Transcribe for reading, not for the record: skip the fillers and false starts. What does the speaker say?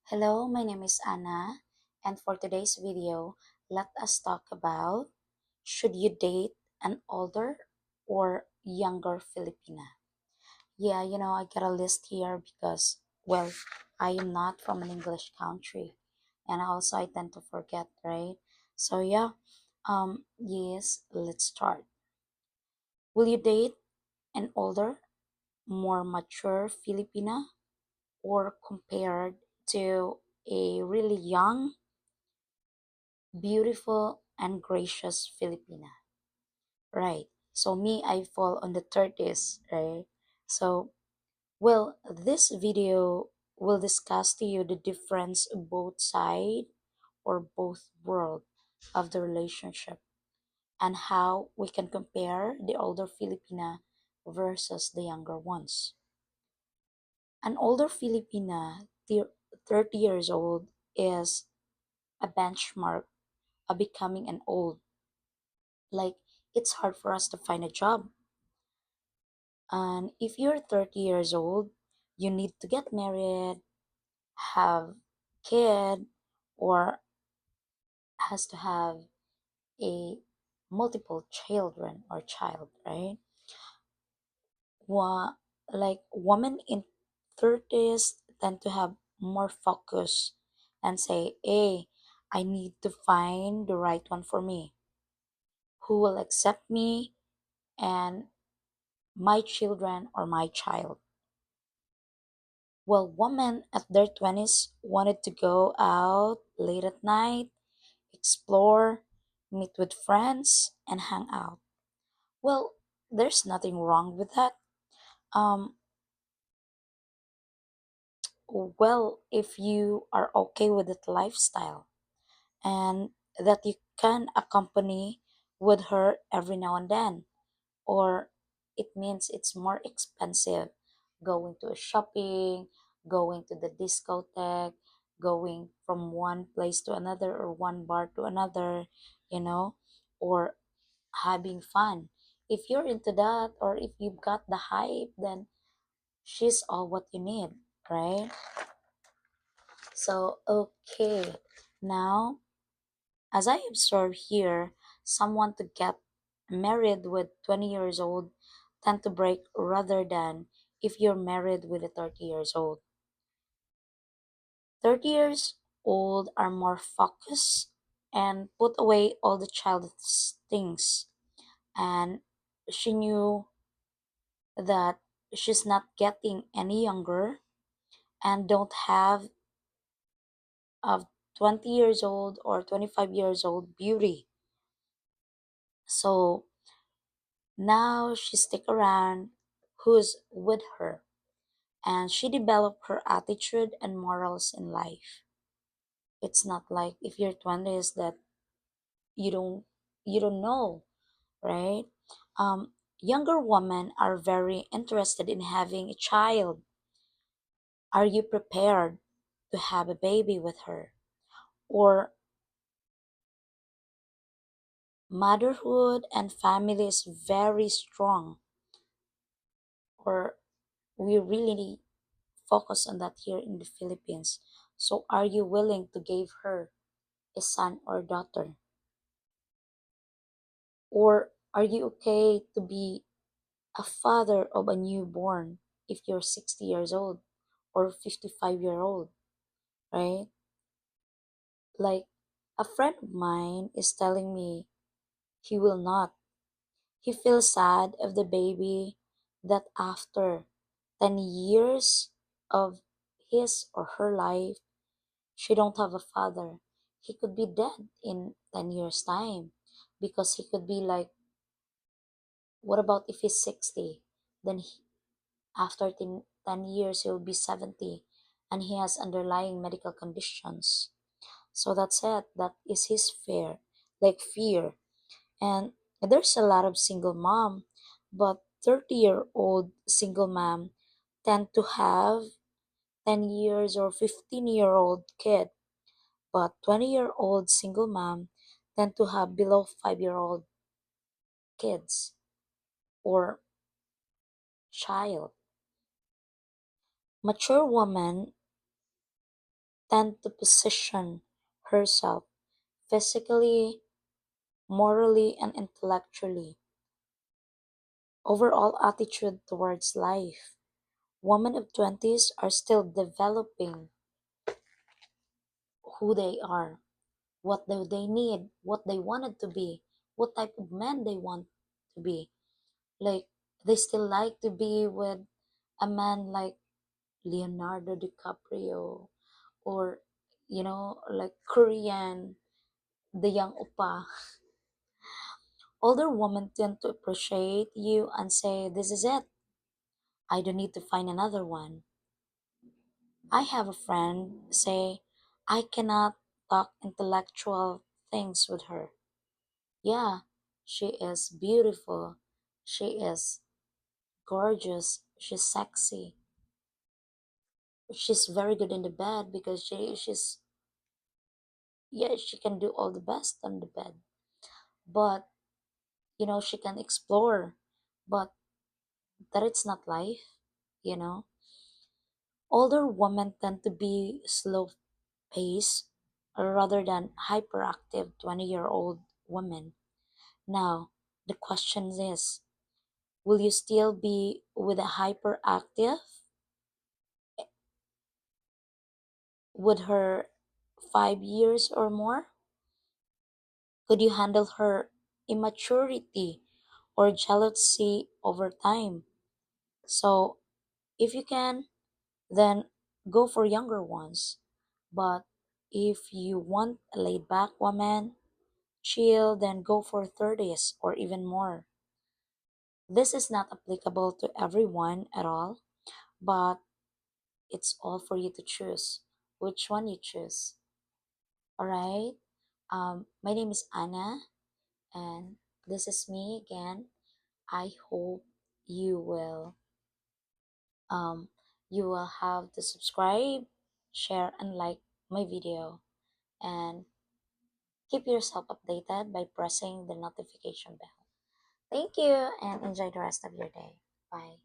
Hello, my name is Anna, and for today's video, let us talk about should you date an older or younger Filipina? Yeah, I got a list here because, well, I am not from an English country, and also I tend to forget, right? So, yeah, yes, let's start. Will you date an older, more mature Filipina or compared to a really young, beautiful and gracious Filipina, right? So me, I fall on the 30s, right? So, well, this video will discuss to you the difference of both side or both world of the relationship and how we can compare the older Filipina versus the younger ones. An older Filipina, 30 years old, is a benchmark of becoming an old. Like, it's hard for us to find a job. And if you're 30 years old, you need to get married, have kid, or has to have a multiple children or child, right? Wa- like women in 30s tend to have more focus and say, hey, I need to find the right one for me who will accept me and my children or my child. Well, women at their 20s wanted to go out late at night, explore, meet with friends, and hang out. Well, there's nothing wrong with that. Um, well, if you are okay with that lifestyle and that you can accompany with her every now and then, or it means it's more expensive going to a shopping, going to the discotheque, going from one place to another or one bar to another, you know, or having fun. If you're into that or if you've got the hype, then she's all what you need, right? So, okay. Now, as I observe here, someone to get married with 20 years old tend to break rather than if you're married with a 30 years old. 30 years old are more focused and put away all the childish things. And she knew that she's not getting any younger and don't have a 20 years old or 25 years old beauty. So now she stick around who's with her and she developed her attitude and morals in life. It's not like if you're 20s that you don't you don't know, right? Younger women are very interested in having a child. Are you prepared to have a baby with her? Or motherhood and family is very strong, or we really focus on that here in the Philippines. So are you willing to give her a son or daughter? Or are you okay to be a father of a newborn if you're 60 years old or 55-year-old, right? Like a friend of mine is telling me he will not. He feels sad of the baby that after 10 years of his or her life, she don't have a father. He could be dead in 10 years time because he could be like, what about if he's 60? Then after 10 years, he'll be 70 and he has underlying medical conditions. So that's it. That is his fear, like fear. And there's a lot of single mom, but 30-year-old single mom tend to have 10 years or 15-year-old kid, but 20-year-old single mom tend to have below 5-year-old kids or child. Mature women tend to position herself physically, morally, and intellectually. Overall attitude towards life. Women of 20s are still developing who they are, what do they need, what they wanted to be, what type of man they want to be. Like, they still like to be with a man like Leonardo DiCaprio, or, like Korean, the young oppa. Older women tend to appreciate you and say, "This is it. I don't need to find another one." I have a friend say, "I cannot talk intellectual things with her." Yeah, she is beautiful. She is gorgeous. She's sexy. She's very good in the bed because she's, yeah, she can do all the best on the bed. But, she can explore. But that it's not life, you know. Older women tend to be slow paced rather than hyperactive 20-year-old women. Now, the question is, will you still be with a hyperactive with her 5 years or more? Could you handle her immaturity or jealousy over time? So, if you can, then go for younger ones. But if you want a laid back woman, chill, then go for 30s or even more. This is not applicable to everyone at all, but it's all for you to choose which one you choose. All right. My name is Anna, and this is me again. I hope you will um you will have to subscribe, share, and like my video, and keep yourself updated by pressing the notification bell. Thank you and enjoy the rest of your day. Bye.